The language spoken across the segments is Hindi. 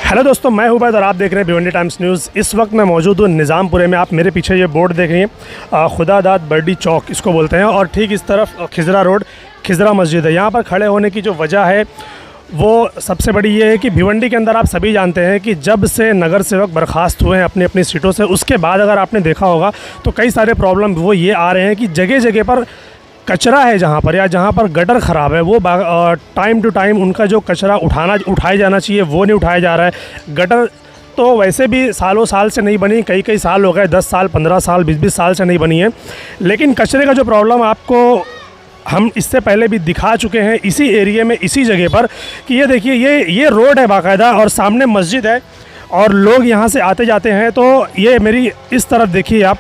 हेलो दोस्तों, मैं हूं बैद और आप देख रहे हैं भिवंडी टाइम्स न्यूज़। इस वक्त मैं मौजूद हूं निज़ामपुरे में। आप मेरे पीछे ये बोर्ड देख रहे हैं, खुदादाद बर्डी चौक इसको बोलते हैं, और ठीक इस तरफ खिजरा रोड, खिजरा मस्जिद है। यहाँ पर खड़े होने की जो वजह है वो सबसे बड़ी ये है कि भिवंडी के अंदर आप सभी जानते हैं कि जब से नगर सेवक बर्खास्त हुए हैं अपनी अपनी सीटों से, उसके बाद अगर आपने देखा होगा तो कई सारे प्रॉब्लम वो ये आ रहे हैं कि जगह जगह पर कचरा है, जहाँ पर या जहाँ पर गटर ख़राब है वो टाइम टू टाइम उनका जो कचरा उठाया जाना चाहिए वो नहीं उठाया जा रहा है। गटर तो वैसे भी सालों साल से नहीं बनी, कई कई साल हो गए, 10 साल 15 साल 20 साल से नहीं बनी है। लेकिन कचरे का जो प्रॉब्लम आपको हम इससे पहले भी दिखा चुके हैं इसी एरिया में, इसी जगह पर, कि ये देखिए ये रोड है बाकायदा और सामने मस्जिद है और लोग यहाँ से आते जाते हैं। तो ये मेरी इस तरफ देखिए आप,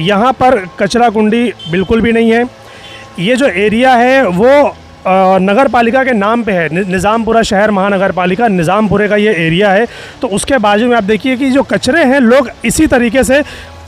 यहाँ पर कचरा कुंडी बिल्कुल भी नहीं है। ये जो एरिया है वो नगर पालिका के नाम पे है, निज़ामपुरा शहर महानगर पालिका निज़ामपुरे का ये एरिया है। तो उसके बाजू में आप देखिए कि जो कचरे हैं, लोग इसी तरीके से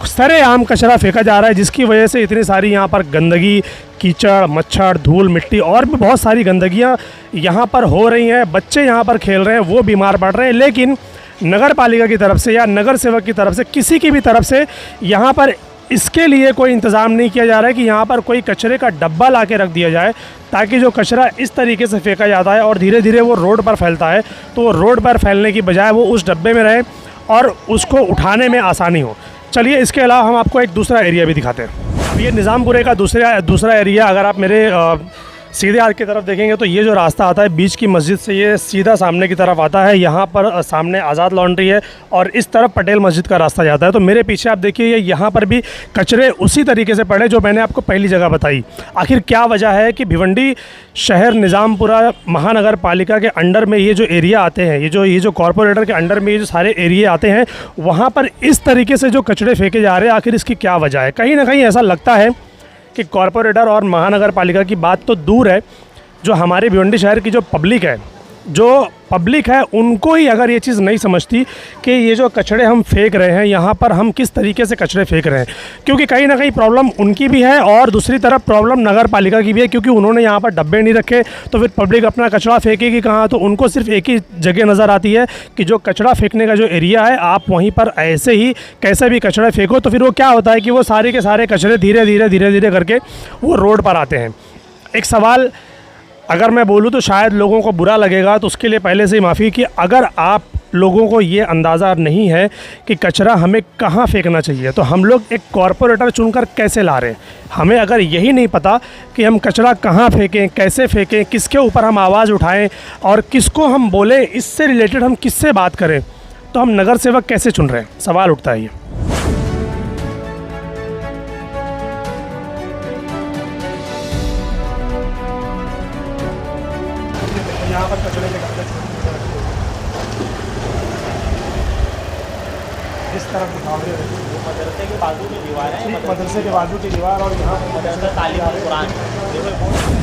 सरेआम कचरा फेंका जा रहा है, जिसकी वजह से इतनी सारी यहाँ पर गंदगी, कीचड़, मच्छर, धूल मिट्टी और भी बहुत सारी गंदगियाँ यहाँ पर हो रही हैं। बच्चे यहाँ पर खेल रहे हैं, वो बीमार पड़ रहे हैं। लेकिन नगर पालिका की तरफ से या नगर सेवक की तरफ से, किसी की भी तरफ से यहाँ पर इसके लिए कोई इंतज़ाम नहीं किया जा रहा है कि यहाँ पर कोई कचरे का डब्बा ला के रख दिया जाए, ताकि जो कचरा इस तरीके से फेंका जाता है और धीरे धीरे वो रोड पर फैलता है, तो वो रोड पर फैलने की बजाय वो उस डब्बे में रहे और उसको उठाने में आसानी हो। चलिए, इसके अलावा हम आपको एक दूसरा एरिया भी दिखाते हैं। ये निज़ामपुरे का दूसरा एरिया, अगर आप मेरे सीधे हाथ की तरफ देखेंगे तो ये जो रास्ता आता है बीच की मस्जिद से, ये सीधा सामने की तरफ आता है। यहाँ पर सामने आज़ाद लॉन्ड्री है और इस तरफ पटेल मस्जिद का रास्ता जाता है। तो मेरे पीछे आप देखिए, यहाँ पर भी कचरे उसी तरीके से पड़े जो मैंने आपको पहली जगह बताई। आखिर क्या वजह है कि भिवंडी शहर निज़ामपुरा महानगर पालिका के अंडर में ये जो एरिया आते हैं, ये जो कॉरपोरेटर के अंडर में ये जो सारे एरिया आते हैं, वहाँ पर इस तरीके से जो कचरे फेंके जा रहे हैं, आखिर इसकी क्या वजह है? कहीं ना कहीं ऐसा लगता है कि कॉरपोरेटर और महानगर पालिका की बात तो दूर है, जो हमारे भिवंडी शहर की जो पब्लिक है उनको ही अगर ये चीज़ नहीं समझती कि ये जो कचरे हम फेंक रहे हैं, यहाँ पर हम किस तरीके से कचरे फेंक रहे हैं। क्योंकि कहीं ना कहीं प्रॉब्लम उनकी भी है और दूसरी तरफ प्रॉब्लम नगर पालिका की भी है, क्योंकि उन्होंने यहाँ पर डब्बे नहीं रखे, तो फिर पब्लिक अपना कचरा फेंकेगी कहाँ? तो उनको सिर्फ एक ही जगह नज़र आती है कि जो कचरा फेंकने का जो एरिया है, आप वहीं पर ऐसे ही कैसे भी कचरा फेंको। तो फिर वो क्या होता है कि वो सारे के सारे कचरे धीरे धीरे करके वो रोड पर आते हैं। एक सवाल अगर मैं बोलूँ तो शायद लोगों को बुरा लगेगा, तो उसके लिए पहले से ही माफ़ी कि अगर आप लोगों को ये अंदाज़ा नहीं है कि कचरा हमें कहाँ फेंकना चाहिए, तो हम लोग एक कॉरपोरेटर चुनकर कैसे ला रहे हैं? हमें अगर यही नहीं पता कि हम कचरा कहाँ फेंकें, कैसे फेंकें, किसके ऊपर हम आवाज़ उठाएं और किसको हम बोलें, इससे रिलेटेड हम किससे बात करें, तो हम नगर सेवक कैसे चुन रहे हैं? सवाल उठता है ये। यहाँ पर कचरे के गाड़े इस तरफ दिखाओगे, मदरसे के बाजू की दीवार है, मदरसे के बाजू की दीवार, और यहाँ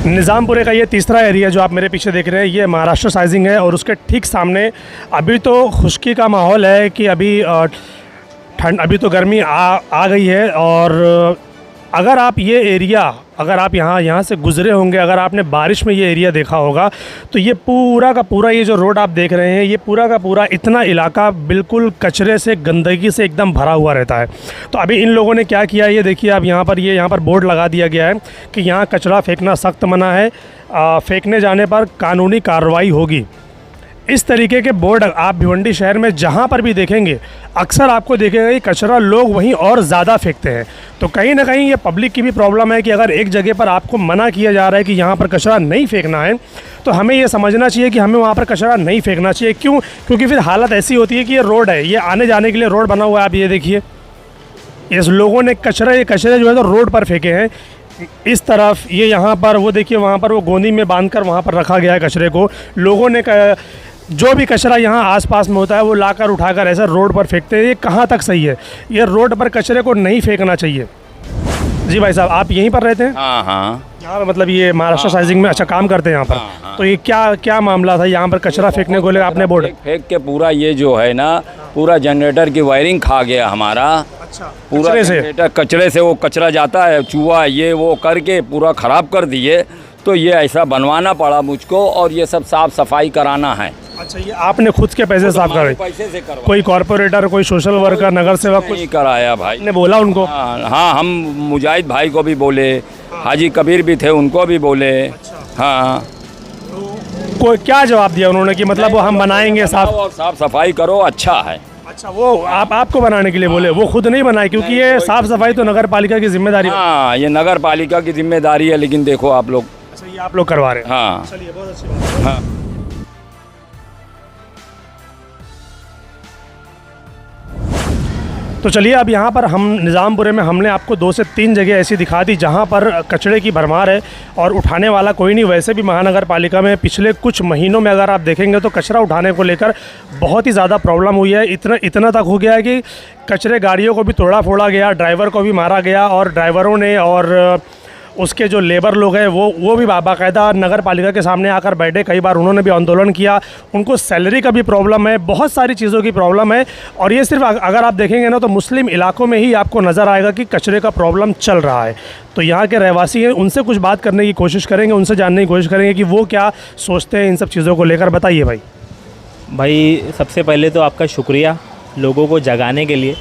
निज़ामपुरे का ये तीसरा एरिया जो आप मेरे पीछे देख रहे हैं, ये महाराष्ट्र साइजिंग है और उसके ठीक सामने अभी तो खुश्की का माहौल है कि अभी तो गर्मी आ गई है। और अगर आप ये एरिया, अगर आप यहाँ से गुज़रे होंगे, अगर आपने बारिश में ये एरिया देखा होगा, तो ये पूरा का पूरा ये जो रोड आप देख रहे हैं, ये पूरा का पूरा इतना इलाका बिल्कुल कचरे से, गंदगी से एकदम भरा हुआ रहता है। तो अभी इन लोगों ने क्या किया, ये देखिए आप, यहाँ पर बोर्ड लगा दिया गया है कि यहाँ कचरा फेंकना सख्त मना है, फेंकने जाने पर कानूनी कार्रवाई होगी। इस तरीके के बोर्ड आप भिवंडी शहर में जहाँ पर भी देखेंगे, अक्सर आपको देखेगा कि कचरा लोग वहीं और ज़्यादा फेंकते हैं। तो कहीं ना कहीं ये पब्लिक की भी प्रॉब्लम है कि अगर एक जगह पर आपको मना किया जा रहा है कि यहाँ पर कचरा नहीं फेंकना है, तो हमें ये समझना चाहिए कि हमें वहाँ पर कचरा नहीं फेंकना चाहिए। क्यों? क्योंकि फिर हालत ऐसी होती है कि ये रोड है, ये आने जाने के लिए रोड बना हुआ है। आप ये देखिए, इस लोगों ने ये कचरे जो है तो रोड पर फेंके हैं। इस तरफ ये यहाँ पर, वो देखिए वहाँ पर वो गोंदी में बांधकर वहाँ पर रखा गया है कचरे को। लोगों ने जो भी कचरा यहाँ आसपास में होता है वो लाकर उठाकर ऐसा रोड पर फेंकते हैं। ये कहाँ तक सही है? ये रोड पर कचरे को नहीं फेंकना चाहिए। जी भाई साहब, आप यहीं पर रहते हैं? हाँ हाँ, यहाँ मतलब ये महाराष्ट्र साइजिंग में अच्छा काम करते हैं यहाँ पर। हाँ। तो ये क्या मामला था यहाँ पर कचरा फेंकने को ले आपने बोर्ड फेंक के पूरा ये जो है ना, पूरा जनरेटर की वायरिंग खा गया हमारा। अच्छा, पूरा जनरेटर कचरे से, वो कचरा जाता है चूहा ये वो करके पूरा ख़राब कर दिए। तो ये ऐसा बनवाना पड़ा मुझको और ये सब साफ़ सफाई कराना है। अच्छा, ये आपने खुद के पैसे साफ हमारे करे? पैसे से करवा कोई कॉर्पोरेटर, कोई सोशल वर्कर, नगर सेवक कुछ नहीं कराया भाई। ने बोला उनको? हाँ, हम मुजाहिद भाई को भी बोले, हाजी कबीर भी थे उनको भी बोले। हाँ, कोई क्या जवाब दिया उन्होंने कि मतलब वो हम बनाएंगे साफ? और साफ सफाई करो, अच्छा है। अच्छा, वो आपको बनाने के लिए बोले, वो खुद नहीं बनाए? क्योंकि ये साफ सफाई तो नगर पालिका की जिम्मेदारी है। हाँ, ये नगर पालिका की जिम्मेदारी है, लेकिन देखो आप लोग। अच्छा, ये आप लोग करवा रहे हैं? हाँ चलिए, बहुत अच्छी बात है। हाँ। तो चलिए, अब यहाँ पर हम निज़ामपुरे में हमने आपको 2 से 3 जगह ऐसी दिखा दी जहाँ पर कचरे की भरमार है और उठाने वाला कोई नहीं। वैसे भी महानगर पालिका में पिछले कुछ महीनों में अगर आप देखेंगे तो कचरा उठाने को लेकर बहुत ही ज़्यादा प्रॉब्लम हुई है। इतना तक हो गया है कि कचरे गाड़ियों को भी तोड़ा फोड़ा गया, ड्राइवर को भी मारा गया, और ड्राइवरों ने और उसके जो लेबर लोग हैं वो भी बाकायदा नगर पालिका के सामने आकर बैठे। कई बार उन्होंने भी आंदोलन किया। उनको सैलरी का भी प्रॉब्लम है, बहुत सारी चीज़ों की प्रॉब्लम है। और ये सिर्फ अगर आप देखेंगे ना तो मुस्लिम इलाकों में ही आपको नज़र आएगा कि कचरे का प्रॉब्लम चल रहा है। तो यहाँ के रहवासी हैं, उनसे कुछ बात करने की कोशिश करेंगे, उनसे जानने की कोशिश करेंगे कि वो क्या सोचते हैं इन सब चीज़ों को लेकर। बताइए भाई, सबसे पहले तो आपका शुक्रिया लोगों को जगाने के लिए।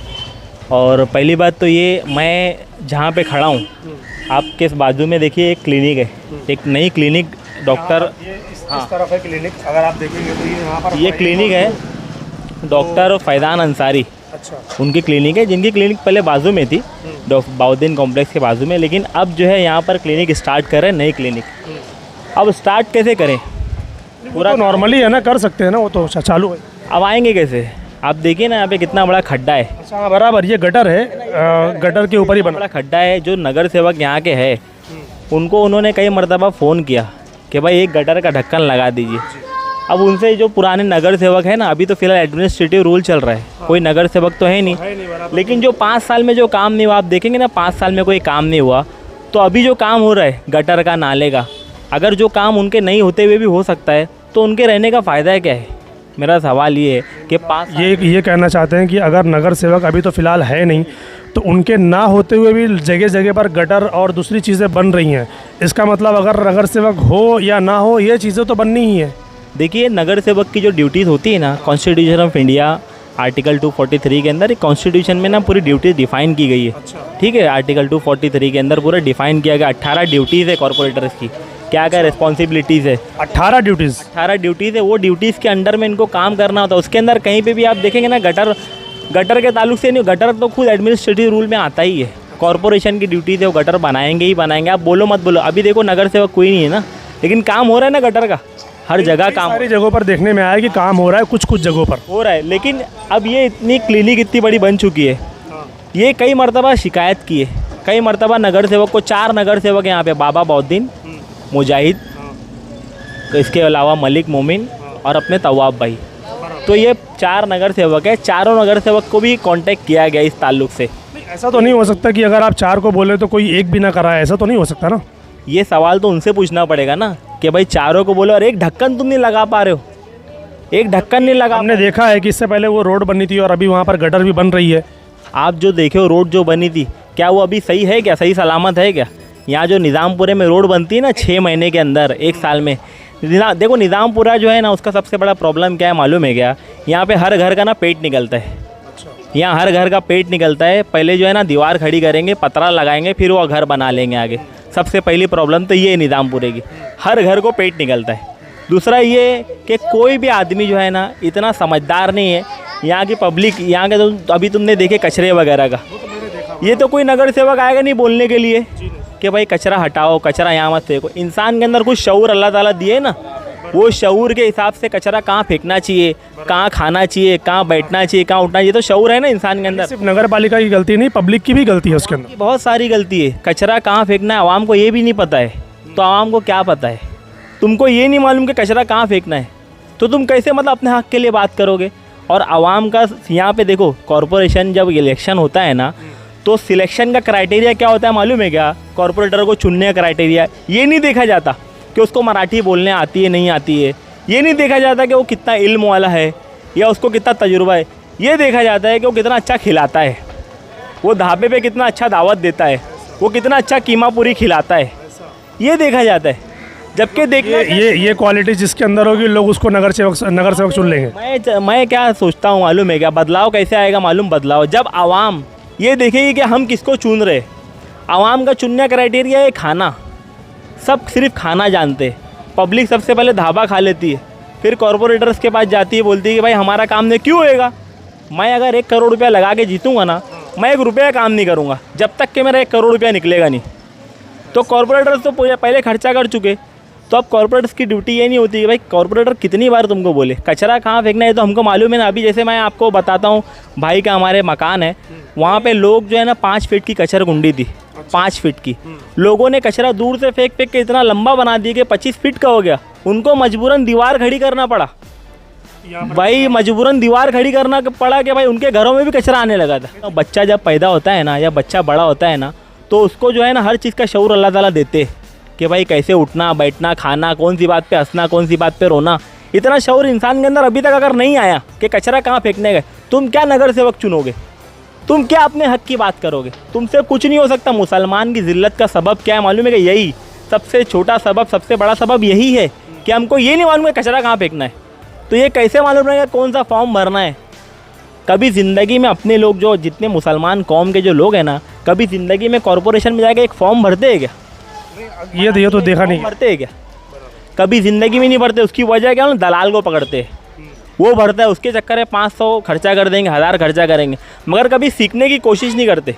और पहली बात तो ये, मैं जहाँ पे खड़ा हूँ आपके बाजू में देखिए एक क्लिनिक है, एक नई क्लिनिक डॉक्टर, इस तरफ है क्लिनिक, अगर आप देखेंगे तो ये यहाँ पर ये क्लिनिक है डॉक्टर फैज़ान अंसारी। अच्छा, उनकी क्लिनिक है, जिनकी क्लिनिक पहले बाजू में थी, बाउद्दीन कॉम्प्लेक्स के बाजू में, लेकिन अब जो है यहाँ पर क्लिनिक स्टार्ट कर रहे हैं, नई क्लिनिक। अब स्टार्ट कैसे करें? पूरा नॉर्मली है ना, कर सकते हैं ना, वो तो चालू है। अब आएंगे कैसे? आप देखिए ना, यहाँ पे कितना बड़ा खड्डा है। अच्छा, हाँ, बराबर, ये गटर है, गटर के ऊपर ही बना। बड़ा खड्डा है। जो नगर सेवक यहाँ के हैं उनको उन्होंने कई मरतबा फ़ोन किया कि भाई एक गटर का ढक्कन लगा दीजिए। अब उनसे जो पुराने नगर सेवक है ना, अभी तो फिलहाल एडमिनिस्ट्रेटिव रूल चल रहा है, कोई नगर सेवक तो है नहीं, लेकिन जो 5 साल में जो काम नहीं हुआ, आप देखेंगे ना 5 साल में कोई काम नहीं हुआ, तो अभी जो काम हो रहा है गटर का, नाले का, अगर जो काम उनके नहीं होते हुए भी हो सकता है तो उनके रहने का फ़ायदा है क्या है? मेरा सवाल ये है कि 5 ये कहना चाहते हैं कि अगर नगर सेवक अभी तो फ़िलहाल है नहीं, तो उनके ना होते हुए भी जगह जगह पर गटर और दूसरी चीज़ें बन रही हैं। इसका मतलब अगर नगर सेवक हो या ना हो, ये चीज़ें तो बननी ही है। देखिए, नगर सेवक की जो ड्यूटीज़ होती है ना, कॉन्स्टिट्यूशन ऑफ इंडिया आर्टिकल 243 के अंदर, कॉन्स्टिट्यूशन में ना पूरी ड्यूटीज़ डिफ़ाइन की गई है। ठीक है, आर्टिकल 243 के अंदर पूरा डिफ़ाइन किया गया। 18 ड्यूटीज़ है कॉर्पोरेटर्स की, क्या क्या रिस्पॉन्सिबिलिटीज़ है। 18 ड्यूटीज़ 18 ड्यूटीज़ है। वो ड्यूटीज़ के अंडर में इनको काम करना होता है। उसके अंदर कहीं पे भी आप देखेंगे ना, गटर के ताल्लुक से नहीं, गटर तो खुद एडमिनिस्ट्रेटिव रूल में आता ही है। कॉर्पोरेशन की ड्यूटीज़ है, वो गटर बनाएंगे ही बनाएंगे। आप बोलो मत बोलो, अभी देखो नगर सेवक कोई नहीं है ना, लेकिन काम हो रहा है ना गटर का, हर जगह काम। सारी जगहों पर देखने में आया कि काम हो रहा है, कुछ जगहों पर हो रहा है। लेकिन अब ये इतनी क्लिनिक इतनी बड़ी बन चुकी है, ये कई मरतबा शिकायत की है, कई मरतबा नगर सेवक को, 4 नगर सेवक यहाँ पे, बाबा बौद्दीन, मुजाहिद, तो इसके अलावा मलिक मोमिन और अपने तवाब भाई, तो ये 4 नगर सेवक है। चारों नगर सेवक को भी कांटेक्ट किया गया इस ताल्लुक से। ऐसा तो नहीं हो सकता कि अगर आप 4 को बोले तो कोई एक भी ना कराए, ऐसा तो नहीं हो सकता ना? ये सवाल तो उनसे पूछना पड़ेगा ना कि भाई चारों को बोलो और एक ढक्कन तुम नहीं लगा पा रहे हो, एक ढक्कन नहीं लगा। हमने देखा है कि इससे पहले वो रोड बनी थी और अभी वहाँ पर गटर भी बन रही है। आप जो देखे हो रोड जो बनी थी, क्या वो अभी सही है क्या, सही सलामत है क्या? यहाँ जो निज़ामपुरे में रोड बनती है ना 6 महीने के अंदर, 1 साल में, देखो निज़ामपुरा जो है ना, उसका सबसे बड़ा प्रॉब्लम क्या है मालूम है क्या? यहाँ पे हर घर का ना पेट निकलता है। यहाँ हर घर का पेट निकलता है। पहले जो है ना दीवार खड़ी करेंगे, पतरा लगाएंगे, फिर वो घर बना लेंगे आगे। सबसे पहली प्रॉब्लम तो ये है निज़ामपुरे की, हर घर को पेट निकलता है। दूसरा ये कि कोई भी आदमी जो है ना इतना समझदार नहीं है। यहाँ की पब्लिक, यहाँ के तो अभी तुमने देखे कचरे वगैरह का, ये तो कोई नगर सेवक आएगा नहीं बोलने के लिए कि भाई कचरा हटाओ, कचरा यहाँ मत फेंको। इंसान के अंदर कुछ शऊर अल्लाह ताला दिए ना, वो शऊर के हिसाब से कचरा कहाँ फेंकना चाहिए, कहाँ खाना चाहिए, कहाँ बैठना चाहिए, कहाँ उठना चाहिए, तो शऊर है ना इंसान के अंदर। सिर्फ नगर पालिका की गलती नहीं, पब्लिक की भी गलती है उसके अंदर। बहुत सारी गलती है। कचरा कहाँ फेंकना है आवाम को ये भी नहीं पता है, तो आवाम को क्या पता है? तुमको ये नहीं मालूम कि कचरा कहाँ फेंकना है, तो तुम कैसे मतलब अपने हक़ के लिए बात करोगे? और आवाम का यहाँ पे देखो, कॉरपोरेशन जब इलेक्शन होता है ना, तो सिलेक्शन का क्राइटेरिया क्या होता है मालूम है क्या? कॉर्पोरेटर को चुनने का क्राइटेरिया ये नहीं देखा जाता कि उसको मराठी बोलने आती है नहीं आती है, ये नहीं देखा जाता कि वो कितना इल्म वाला है या उसको कितना तजुर्बा है, ये देखा जाता है कि वो कितना अच्छा खिलाता है, वो ढाबे पे कितना अच्छा दावत देता है, वो कितना अच्छा कीमा पूरी खिलाता है, ये देखा जाता है। जबकि देखना ये क्वालिटी जिसके अंदर होगी लोग उसको नगर सेवक चुन लेंगे। मैं क्या सोचता हूँ मालूम है क्या, बदलाव कैसे आएगा मालूम, बदलाव जब आवाम ये देखेगी कि हम किसको चुन रहे। आवाम का चुनने क्राइटेरिया है खाना, सब सिर्फ खाना जानते। पब्लिक सबसे पहले ढाबा खा लेती है, फिर कॉरपोरेटर्स के पास जाती है, बोलती है कि भाई हमारा काम नहीं क्यों होएगा। मैं अगर 1 करोड़ रुपया लगा के जीतूँगा ना, मैं 1 रुपया काम नहीं करूँगा जब तक कि मेरा 1 करोड़ रुपया निकलेगा नहीं। तो कॉरपोरेटर्स तो पहले खर्चा कर चुके, तो अब कॉरपोरेटर्स की ड्यूटी ये नहीं होती कि भाई कॉरपोरेटर कितनी बार तुमको बोले कचरा कहाँ फेंकना है, तो हमको मालूम है ना। अभी जैसे मैं आपको बताता हूँ, भाई का हमारे मकान है, वहाँ पे लोग जो है ना 5 फीट की कचरा गुंडी थी, 5 फीट की। लोगों ने कचरा दूर से फेंक के इतना लंबा बना दिया कि 25 फीट का हो गया। उनको मजबूरन दीवार खड़ी करना पड़ा, भाई मजबूरन दीवार खड़ी करना पड़ा कि भाई उनके घरों में भी कचरा आने लगा था। तो बच्चा जब पैदा होता है ना, या बच्चा बड़ा होता है ना, तो उसको जो है ना हर चीज़ का शऊर अल्लाह ताला देते कि भाई कैसे उठना बैठना, खाना, कौन सी बात पे हंसना, कौन सी बात पे रोना। इतना शऊर इंसान के अंदर अभी तक अगर नहीं आया कि कचरा कहाँ फेंकने गए, तुम क्या नगर सेवक चुनोगे, तुम क्या अपने हक की बात करोगे, तुमसे कुछ नहीं हो सकता। मुसलमान की ज़िल्लत का सबब क्या है मालूम है कि यही सबसे छोटा सबब, सबसे बड़ा सबब यही है कि हमको ये नहीं मालूम है कचरा कहाँ फेंकना है। तो ये कैसे मालूम रहेगा कौन सा फॉर्म भरना है। कभी ज़िंदगी में अपने लोग जो जितने मुसलमान कौम के जो लोग हैं ना, कभी ज़िंदगी में कॉरपोरेशन में जाकर एक फॉर्म भरते हैं क्या? ये तो देखा नहीं भरते हैं क्या? कभी ज़िंदगी में नहीं भरते। उसकी वजह क्या है, दलाल को पकड़ते हैं, वो भरता है, उसके चक्कर में 500 खर्चा कर देंगे, 1000 खर्चा करेंगे, मगर कभी सीखने की कोशिश नहीं करते।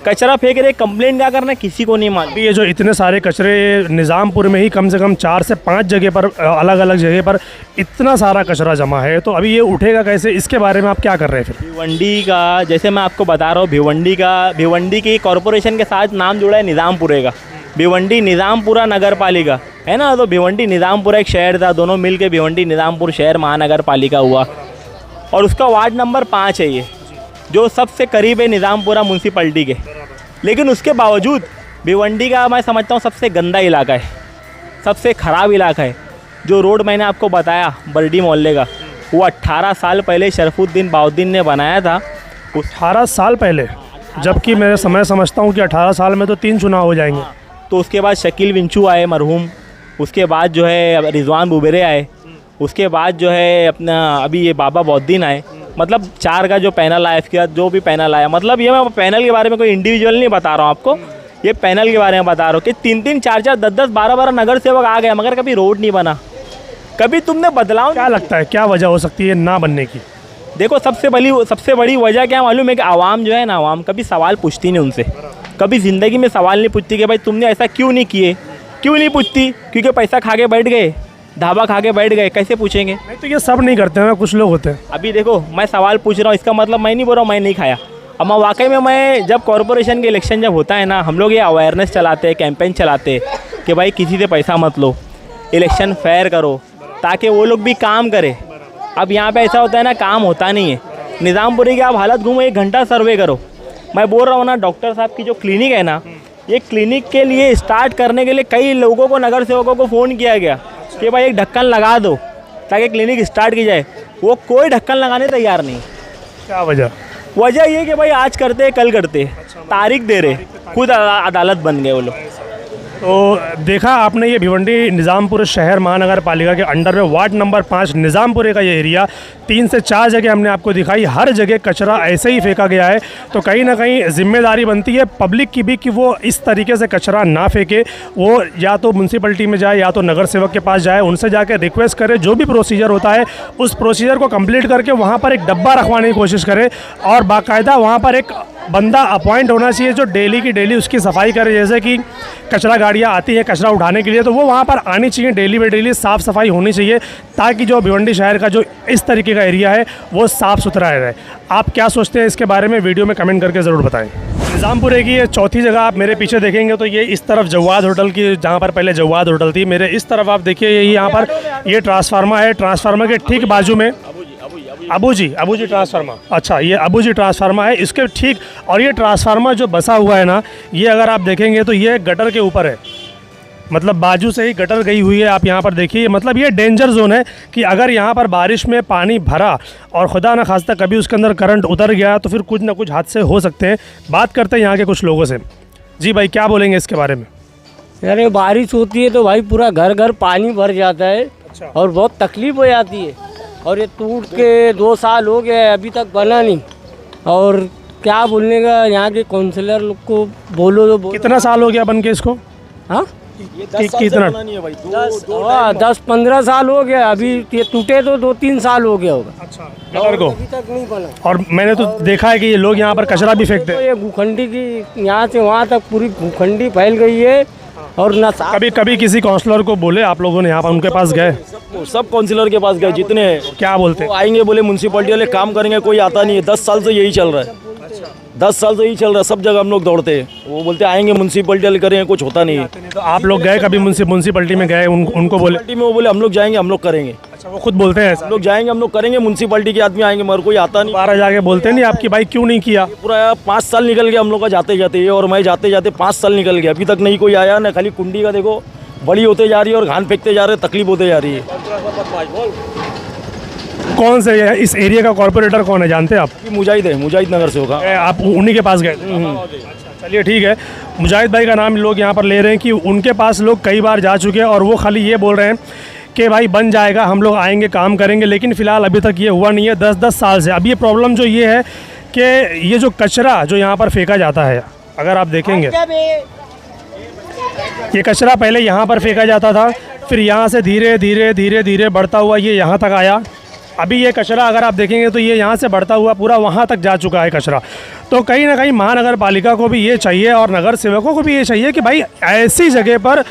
कचरा फेंक रहे, कंप्लेंट क्या करना है किसी को नहीं मालूम। ये जो इतने सारे कचरे निज़ामपुर में ही कम से कम 4 से 5 जगह पर, अलग अलग जगह पर इतना सारा कचरा जमा है, तो अभी ये उठेगा कैसे, इसके बारे में आप क्या कर रहे हैं फिर? भिवंडी का, जैसे मैं आपको बता रहा हूँ, भिवंडी की कॉरपोरेशन के साथ नाम जुड़ा है निज़ामपुरे का। भिवंडी निज़ामपुरा नगर पालिका है ना, तो भिवंडी निज़ामपुरा एक शहर था, दोनों मिल के भिवंडी निज़ामपुर शहर महानगर पालिका हुआ। और उसका वार्ड नंबर 5 है ये, जो सबसे करीब है निज़ामपुरा म्यूनसिपलिटी के। लेकिन उसके बावजूद भिवंडी का मैं समझता हूँ सबसे गंदा इलाका है, सबसे ख़राब इलाका है। जो रोड मैंने आपको बताया बर्डी मोहल्ले का, वो 18 साल पहले शरफुद्दीन बाउद्दीन ने बनाया था। 18 साल पहले, जबकि मैं समझता हूँ कि 18 साल में तो 3 चुनाव हो जाएंगे। तो उसके बाद शकील विंचू आए मरहूम, उसके बाद जो है रिजवान बुबेरे आए, उसके बाद जो है अपना अभी ये बाबा बौद्दीन आए। मतलब 4 का जो पैनल आया, इसके बाद जो भी पैनल आया, मतलब ये मैं पैनल के बारे में कोई इंडिविजुअल नहीं बता रहा हूँ आपको, ये पैनल के बारे में बता रहा हूँ कि 3-3, 4-4, 10-10, 12-12 नगर सेवक आ गए, मगर कभी रोड नहीं बना, कभी तुमने बदलाव। क्या लगता है क्या वजह हो सकती है ना बनने की? देखो सबसे बड़ी वजह क्या मालूम है कि आवाम जो है ना, आवाम कभी सवाल पूछती नहीं उनसे, कभी ज़िंदगी में सवाल नहीं पूछती कि भाई तुमने ऐसा क्यों नहीं किए, क्यों नहीं पूछती, क्योंकि पैसा खा के बैठ गए, ढाबा खा के बैठ गए, कैसे पूछेंगे? नहीं तो ये सब नहीं करते हैं, कुछ लोग होते हैं। अभी देखो मैं सवाल पूछ रहा हूँ, इसका मतलब मैं नहीं बोल रहा हूँ मैं नहीं खाया। अब मैं वाकई में, मैं जब कॉरपोरेशन के इलेक्शन जब होता है ना, हम लोग ये अवेयरनेस चलाते हैं, कैंपेन चलाते हैं कि भाई किसी से पैसा मत लो, इलेक्शन फेयर करो, ताकि वो लोग भी काम करें। अब यहाँ पे ऐसा होता है ना, काम होता नहीं है। निज़ामपुरी की आप हालत घूमो, 1 घंटा सर्वे करो। मैं बोल रहा हूँ ना, डॉक्टर साहब की जो क्लिनिक है ना, ये क्लिनिक के लिए स्टार्ट करने के लिए कई लोगों को, नगर सेवकों को फ़ोन किया गया कि भाई एक ढक्कन लगा दो ताकि क्लिनिक स्टार्ट की जाए। वो कोई ढक्कन लगाने तैयार नहीं। क्या वजह? वजह ये कि भाई आज करते कल करते, तारीख दे रहे, खुद अदालत बन गए वो लोग। तो देखा आपने, ये भिवंडी निज़ामपुर शहर महानगर पालिका के अंडर में वार्ड नंबर 5 निज़ामपुरे का ये एरिया, 3 से 4 जगह हमने आपको दिखाई, हर जगह कचरा ऐसे ही फेंका गया है। तो कहीं ना कहीं जिम्मेदारी बनती है पब्लिक की भी कि वो इस तरीके से कचरा ना फेंके, वो या तो म्यूनसिपलिटी में जाए या तो नगर सेवक के पास जाए, उनसे जाकर रिक्वेस्ट करे, जो भी प्रोसीजर होता है उस प्रोसीजर को कंप्लीट करके वहाँ पर एक डब्बा रखवाने की कोशिश करे, और बाकायदा वहाँ पर एक बंदा अपॉइंट होना चाहिए जो डेली की डेली उसकी सफाई करे। जैसे कि कचरा गाड़ियाँ आती हैं कचरा उठाने के लिए, तो वो वहाँ पर आनी चाहिए, डेली बाई डेली साफ़ सफाई होनी चाहिए, ताकि जो भिवंडी शहर का जो इस तरीके का एरिया है वो साफ़ सुथरा रहे। आप क्या सोचते हैं इसके बारे में, वीडियो में कमेंट करके ज़रूर बताएं। निज़ामपुरे की ये चौथी जगह आप मेरे पीछे देखेंगे तो ये इस तरफ जवाद होटल की, जहाँ पर पहले जवाद होटल थी, मेरे इस तरफ आप देखिए ये यहाँ पर ये ट्रांसफार्मर है, ट्रांसफार्मर के ठीक बाजू में अबूजी ट्रांसफार्मर, अच्छा ये अबूजी ट्रांसफार्मर है, इसके ठीक, और ये ट्रांसफार्मर जो बसा हुआ है ना, ये अगर आप देखेंगे तो ये गटर के ऊपर है, मतलब बाजू से ही गटर गई हुई है। आप यहाँ पर देखिए, मतलब ये डेंजर जोन है कि अगर यहाँ पर बारिश में पानी भरा और खुदा न खास्ता कभी उसके अंदर करंट उतर गया तो फिर कुछ ना कुछ हादसे हो सकते हैं। बात करते हैं यहाँ के कुछ लोगों से। जी भाई, क्या बोलेंगे इसके बारे में? अरे बारिश होती है तो भाई पूरा घर घर पानी भर जाता है और बहुत तकलीफ हो जाती है। और ये टूट के 2 साल हो गए अभी तक बना नहीं। और क्या बोलने का, यहाँ के काउंसलर लोग को बोलो तो बोलो। कितना साल हो गया बन के इसको? हाँ कितना? 10-15 साल हो गया। अभी ये टूटे तो 2-3 साल हो गया होगा। अच्छा, गटर को। अभी तक नहीं बना। और मैंने तो देखा है कि ये लोग यहाँ पर कचरा भी फेंकते तो हैं। ये भूखंडी की यहाँ से वहाँ तक पूरी भूखंडी फैल गई है। और न कभी कभी किसी काउंसलर को बोले आप लोगों ने, यहाँ पर उनके पास गए? सब काउंसिलर के पास गए जितने हैं। क्या बोलते? वो आएंगे, बोले म्यूनसिपलिटी वाले काम करेंगे, कोई आता नहीं है। 10 साल से यही चल रहा है। 10 साल से यही चल रहा है। सब जगह हम लोग दौड़ते हैं। वो बोलते आएंगे म्यूनसिपलिटी वाले करेंगे, कुछ होता नहीं है। तो आप लोग गए कभी म्यूनसिपलिटी में गए, उनको बोले? म्यूनसिपलिटी में वो बोले हम लोग जाएंगे, हम लोग करेंगे। अच्छा, वो खुद बोलते हैं हम लोग जाएंगे, हम लोग करेंगे। म्यूनसिपलिटी के आदमी आएंगे मगर कोई आता नहीं। 12 जाके बोलते नहीं आपकी भाई क्यों नहीं किया? पूरा 5 साल निकल गया हम लोग का जाते जाते, ये और मैं जाते जाते 5 साल निकल गया। अभी तक नहीं कोई आया ना। खाली कुंडी का देखो बड़ी होते जा रही है और घान फेंकते जा रहे हैं, तकलीफ होते जा रही है। कौन से इस एरिया का कॉर्पोरेटर कौन है, जानते हैं आप? मुजाहिद है, मुजाहिद नगर से होगा। आप उन्हीं के पास गए? चलिए ठीक है। मुजाहिद भाई का नाम लोग यहाँ पर ले रहे हैं कि उनके पास लोग कई बार जा चुके हैं और वो खाली ये बोल रहे हैं कि भाई बन जाएगा, हम लोग आएंगे, काम करेंगे। लेकिन फ़िलहाल अभी तक ये हुआ नहीं है 10-10 साल से। अब ये प्रॉब्लम जो ये है कि ये जो कचरा जो यहाँ पर फेंका जाता है, अगर आप देखेंगे ये कचरा पहले यहाँ पर फेंका जाता था, फिर यहाँ से धीरे धीरे धीरे धीरे बढ़ता हुआ ये यहाँ तक आया। अभी ये कचरा अगर आप देखेंगे तो ये यहाँ से बढ़ता हुआ पूरा वहाँ तक जा चुका है कचरा। तो कहीं ना कहीं महानगर पालिका को भी ये चाहिए और नगर सेवकों को भी ये चाहिए कि भाई ऐसी जगह पर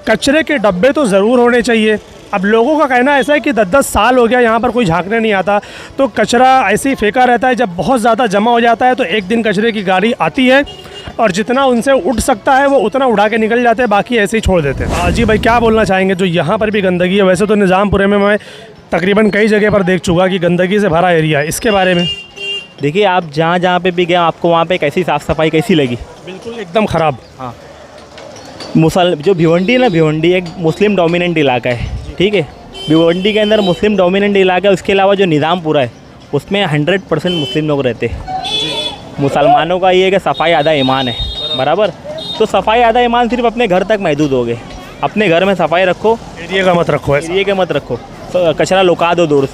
कचरे के डब्बे तो ज़रूर होने चाहिए। अब लोगों का कहना ऐसा है कि 10-10 साल हो गया यहाँ पर कोई झांकने नहीं आता, तो कचरा ऐसे ही फेंका रहता है। जब बहुत ज़्यादा जमा हो जाता है तो एक दिन कचरे की गाड़ी आती है और जितना उनसे उठ सकता है वो उतना उड़ा के निकल जाते हैं, बाकी ऐसे ही छोड़ देते हैं। जी भाई, क्या बोलना चाहेंगे? जो यहाँ पर भी गंदगी है, वैसे तो निज़ामपुरे में मैं तकरीबन कई जगह पर देख चुका कि गंदगी से भरा एरिया है, इसके बारे में? देखिए, आप जहाँ जहाँ पे भी गए आपको वहाँ पे कैसी साफ़ सफाई कैसी लगी? बिल्कुल एकदम ख़राब। हाँ, जो भिवंडी है ना, भिवंडी एक मुस्लिम डोमिनेंट इलाका है, ठीक है। भिवंडी के अंदर मुस्लिम डोमिनेंट इलाका है। उसके अलावा जो निज़ामपुरा है उसमें 100% मुस्लिम लोग रहते हैं। मुसलमानों का ये है कि सफाई आधा ईमान है, बराबर। तो सफाई आधा ईमान सिर्फ अपने घर तक महदूद हो गए। अपने घर में सफाई रखो, एरिया का मत रखो, एरिया के मत रखो। कचरा लुका दो दूर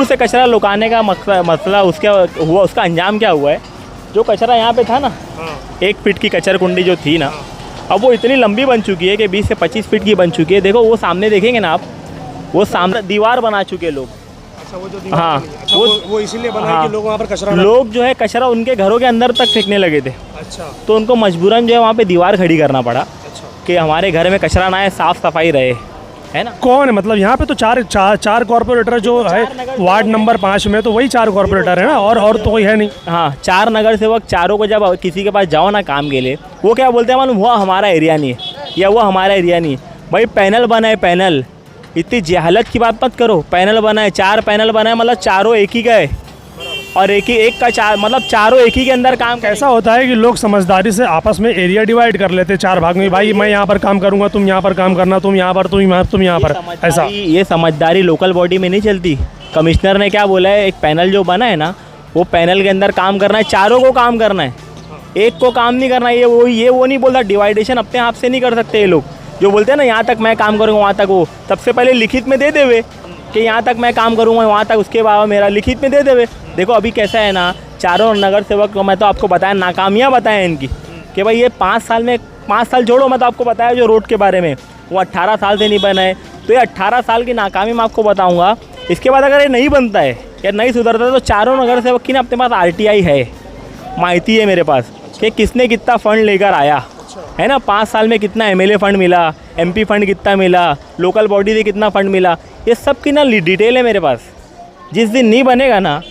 से कचरा लुकाने का मसला उसका हुआ, उसका अंजाम क्या हुआ है? जो कचरा यहाँ पे था ना, 1 फीट की कचर कुंडी जो थी ना, अब वो इतनी लंबी बन चुकी है कि 20 से 25 फीट की बन चुकी है। देखो वो सामने देखेंगे ना आप, वो सामने दीवार बना चुके लोग। अच्छा, वो जो हाँ, वो इसीलिए बना है कि लोग वहाँ पर कचरा लोग जो है कचरा उनके घरों के अंदर तक फेंकने लगे थे। अच्छा, तो उनको मजबूरन जो है वहाँ पे दीवार खड़ी करना पड़ा कि हमारे घर में कचरा ना आए, साफ़ सफाई रहे, है ना। कौन है? मतलब यहाँ पे तो चार कॉर्पोरेटर जो है वार्ड नंबर 5 में, तो वही 4 कॉर्पोरेटर है ना, और तो कोई है नहीं। हाँ, 4 नगर सेवक। चारों को जब किसी के पास जाओ ना काम के लिए, वो क्या बोलते हैं मालूम? वो हमारा एरिया नहीं है या वो हमारा एरिया नहीं है। भाई पैनल बना है, पैनल, इतनी जहालत की बात मत करो। पैनल बना है, 4 पैनल बना है, मतलब चारों एक ही का है और एक का 4, मतलब चारों एक ही के अंदर काम। ऐसा होता है कि लोग समझदारी से आपस में एरिया डिवाइड कर लेते हैं 4 भाग में। भाई मैं यहाँ पर काम करूँगा, तुम यहाँ पर काम करना, तुम यहाँ पर, तुम यहाँ पर। ऐसा ये समझदारी लोकल बॉडी में नहीं चलती। कमिश्नर ने क्या बोला है, एक पैनल जो बना है ना, वो पैनल के अंदर काम करना है, चारों को काम करना है, एक को काम नहीं करना है। ये वो नहीं बोलता। डिवाइडेशन अपने आप से नहीं कर सकते ये लोग। जो बोलते हैं ना यहाँ तक मैं काम करूँगा वहाँ तक, वो सबसे पहले लिखित में दे देवे कि यहाँ तक मैं काम करूँगा वहाँ तक, उसके बाद मेरा लिखित में दे देवे। देखो अभी कैसा है ना, चारों नगर सेवक को मैं तो आपको बताया, नाकामियाँ बताएं इनकी कि भाई ये 5 साल में, 5 साल छोड़ो, मैं तो आपको बताया जो रोड के बारे में, वो 18 साल से नहीं बना है। तो ये 18 साल की नाकामी मैं आपको बताऊँगा। इसके बाद अगर ये नहीं बनता है या नहीं सुधरता तो चारों नगर सेवक की ना अपने पास RTI है, माहिती है मेरे पास कि किसने कितना फ़ंड लेकर आया है ना। 5 साल में कितना MLA फंड मिला, MP फंड कितना मिला, लोकल बॉडी से कितना फ़ंड मिला, ये सब की ना डिटेल है मेरे पास। जिस दिन नहीं बनेगा ना,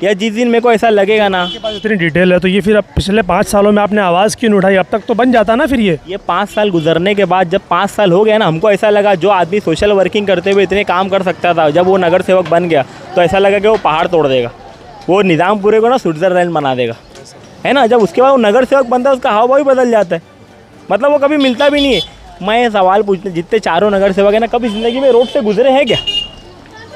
या जिस दिन मेरे को ऐसा लगेगा ना, आपके पास इतनी डिटेल है, तो ये फिर अब पिछले 5 सालों में आपने आवाज़ क्यों नहीं उठाई? अब तक तो बन जाता ना फिर ये 5 साल गुजरने के बाद, जब 5 साल हो गया ना, हमको ऐसा लगा जो आदमी सोशल वर्किंग करते हुए इतने काम कर सकता था, जब वो नगर सेवक बन गया तो ऐसा लगा कि वो पहाड़ तोड़ देगा, वो निज़ामपुरे को ना स्विट्ज़रलैंड बना देगा, है ना। जब उसके बाद वो नगर सेवक बनता है उसका हाव भाव ही बदल जाता है, मतलब वो कभी मिलता भी नहीं है। मैं सवाल पूछने, जितने चारों नगर सेवक है ना, कभी ज़िंदगी में रोड से गुजरे हैं क्या?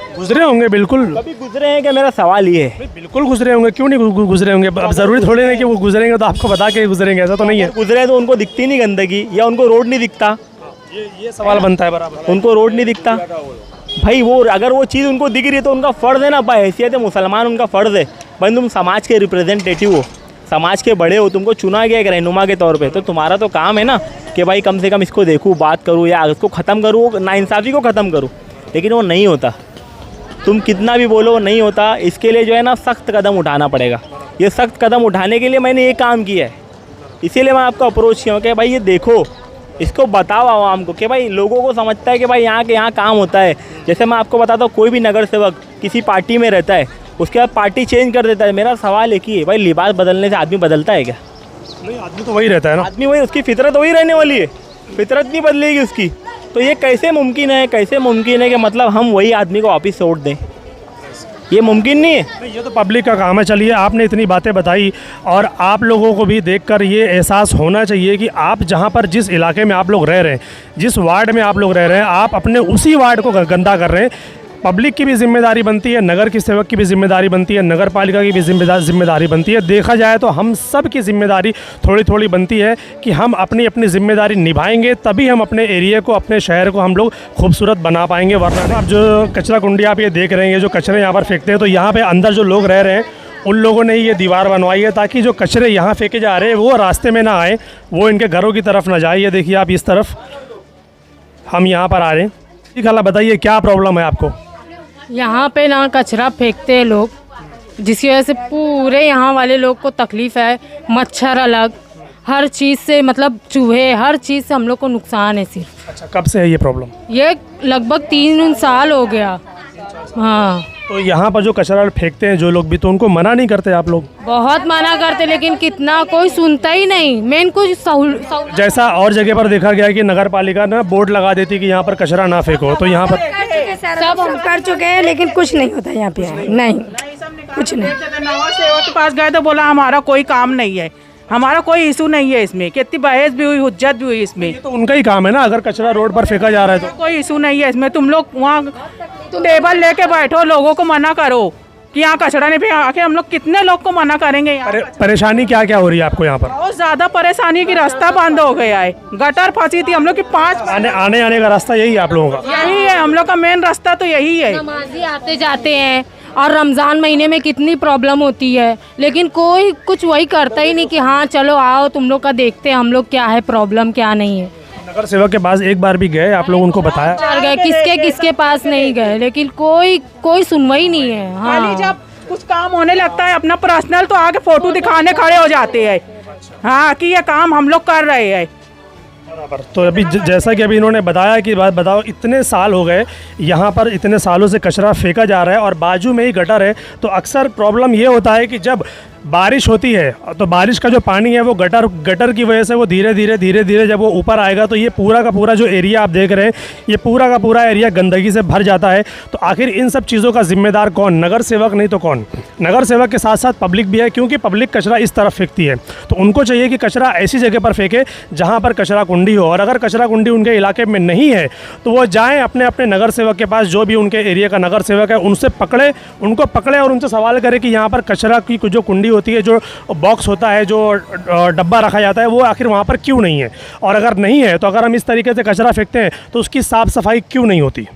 गुजरे होंगे बिल्कुल। कभी गुजरे हैं क्या, मेरा सवाल ये है। बिल्कुल गुजरे होंगे, क्यों नहीं गुजरे होंगे। अब ज़रूरी थोड़ी नहीं कि वो गुजरेंगे तो आपको बता के गुजरेंगे, ऐसा तो नहीं है। गुजरे तो उनको दिखती नहीं गंदगी, या उनको रोड नहीं दिखता, ये सवाल बनता है बराबर। उनको रोड नहीं दिखता भाई। वो अगर वो चीज़ उनको दिख रही है तो उनका फ़र्ज़ है ना, हैसियत मुसलमान उनका फ़र्ज़ है भाई। तुम समाज के रिप्रेजेंटेटिव हो, समाज के बड़े हो, तुमको चुना गया एक रहनुमा के तौर पे, तो तुम्हारा तो काम है ना कि भाई कम से कम इसको देखूँ, बात करूँ, या इसको ख़त्म करूँ, नाइंसाफ़ी को ख़त्म करूँ। लेकिन वो नहीं होता, तुम कितना भी बोलो वो नहीं होता। इसके लिए जो है ना सख्त कदम उठाना पड़ेगा। ये सख्त कदम उठाने के लिए मैंने ये काम किया है, इसीलिए मैं आपको अप्रोच किया हूँ कि भाई ये देखो, इसको बताओ आवाम को कि भाई लोगों को समझता है कि भाई यहाँ काम होता है। जैसे मैं आपको बताता हूँ, कोई भी नगर सेवक किसी पार्टी में रहता है, उसके बाद पार्टी चेंज कर देता है। मेरा सवाल एक ही है भाई, लिबास बदलने से आदमी बदलता है क्या? नहीं, आदमी तो वही रहता है ना। आदमी वही, उसकी फितरत वही रहने वाली है, फितरत नहीं बदलेगी उसकी। तो ये कैसे मुमकिन है, कि मतलब हम वही आदमी को वापस से वोट दें? ये मुमकिन नहीं है। नहीं, ये तो पब्लिक का काम है। चलिए, आपने इतनी बातें बताई और आप लोगों को भी देखकर ये एहसास होना चाहिए कि आप जहाँ पर जिस इलाके में आप लोग रह रहे हैं, जिस वार्ड में आप लोग रह रहे हैं, आप अपने उसी वार्ड को गंदा कर रहे हैं। पब्लिक की भी जिम्मेदारी बनती है, नगर की सेवक की भी जिम्मेदारी बनती है, नगर पालिका की भी जिम्मेदारी बनती है। देखा जाए तो हम सब की जिम्मेदारी थोड़ी थोड़ी बनती है कि हम अपनी अपनी जिम्मेदारी निभाएंगे, तभी हम अपने एरिया को, अपने शहर को हम लोग खूबसूरत बना पाएंगे। वरना आप जो कचरा कुंडी आप ये देख रहे हैं, जो कचरे यहाँ पर फेंकते हैं, तो यहाँ पे अंदर जो लोग रह रहे हैं उन लोगों ने ये दीवार बनवाई है ताकि जो कचरे यहाँ फेंके जा रहे हैं वो रास्ते में ना आए, वो इनके घरों की तरफ ना जाए। ये देखिए आप, इस तरफ हम यहाँ पर आ रहे हैं। ठीक, खाला बताइए क्या प्रॉब्लम है आपको? यहाँ पे ना कचरा फेंकते हैं लोग, जिसकी वजह से पूरे यहाँ वाले लोग को तकलीफ़ है। मच्छर अलग, हर चीज़ से, मतलब चूहे, हर चीज़ से हम लोग को नुकसान है सिर्फ। अच्छा, कब से है ये प्रॉब्लम? ये लगभग 3 साल हो गया। हाँ, तो यहाँ पर जो कचरा फेंकते हैं जो लोग भी, तो उनको मना नहीं करते आप लोग? बहुत मना करते, लेकिन कितना, कोई सुनता ही नहीं। मेन कुछ जैसा और जगह पर देखा गया है कि नगर पालिका ना बोर्ड लगा देती कि यहाँ पर कचरा ना फेंको, तो यहाँ पर सब हम कर चुके हैं, लेकिन कुछ नहीं होता यहाँ पे। नहीं, कुछ नहीं। नवा सेवक के पास गए तो बोला हमारा कोई काम नहीं है, हमारा कोई इशू नहीं है इसमें। कितनी बहस भी हुई, हुज्जत भी हुई इसमें। तो उनका ही काम है ना, अगर कचरा रोड पर फेंका जा रहा है तो कोई इशू नहीं है इसमें। तुम लोग वहाँ टेबल लेके बैठो, लोगों को मना करो कि यहाँ कचरा नहीं फेंका। आखिर हम लोग कितने लोग को मना करेंगे? परेशानी क्या क्या हो रही है आपको यहाँ पर? बहुत ज्यादा परेशानी की, रास्ता बंद हो गया है, गटर फंसी थी हम लोग की 5 आने का रास्ता यही है आप लोगों का? यही है हम लोग का मेन रास्ता, तो यही है। नमाजी आते जाते हैं, और रमज़ान महीने में कितनी प्रॉब्लम होती है, लेकिन कोई कुछ वही करता ही नहीं कि हाँ चलो आओ तुम लोग का देखते हैं हम लोग क्या है प्रॉब्लम, क्या नहीं है। नगर सेवक के पास एक बार भी गए आप लोग, उनको बताया? चल गए, किसके पास नहीं गए, लेकिन कोई सुनवाई नहीं है। खाली हाँ, जब कुछ काम होने लगता है अपना पर्सनल, तो आगे फोटो दिखाने खड़े हो जाते हैं, हाँ कि ये काम हम लोग कर रहे हैं। बराबर। तो अभी जैसा कि अभी इन्होंने बताया कि बात बताओ, इतने साल हो गए यहाँ पर, इतने सालों से कचरा फेंका जा रहा है और बाजू में ही गटर है, तो अक्सर प्रॉब्लम ये होता है कि जब बारिश होती है तो बारिश का जो पानी है वो गटर की वजह से वो धीरे धीरे जब वो ऊपर आएगा तो ये पूरा का पूरा जो एरिया आप देख रहे हैं, ये पूरा का पूरा एरिया गंदगी से भर जाता है। तो आखिर इन सब चीज़ों का जिम्मेदार कौन? नगर सेवक नहीं तो कौन? नगर सेवक के साथ साथ पब्लिक भी है, क्योंकि पब्लिक कचरा इस तरफ फेंकती है, तो उनको चाहिए कि कचरा ऐसी जगह पर फेंके जहाँ पर कचरा कुंडी हो। और अगर कचरा कुंडी उनके इलाके में नहीं है तो वो जाएँ अपने अपने नगर सेवक के पास, जो भी उनके एरिया का नगर सेवक है, उनको पकड़े और उनसे सवाल करें कि यहाँ पर कचरा की जो कुंडी होती है, जो बॉक्स होता है, जो डब्बा रखा जाता है, वो आखिर वहाँ पर क्यों नहीं है। और अगर नहीं है तो अगर हम इस तरीके से कचरा फेंकते हैं तो उसकी साफ़ सफाई क्यों नहीं होती।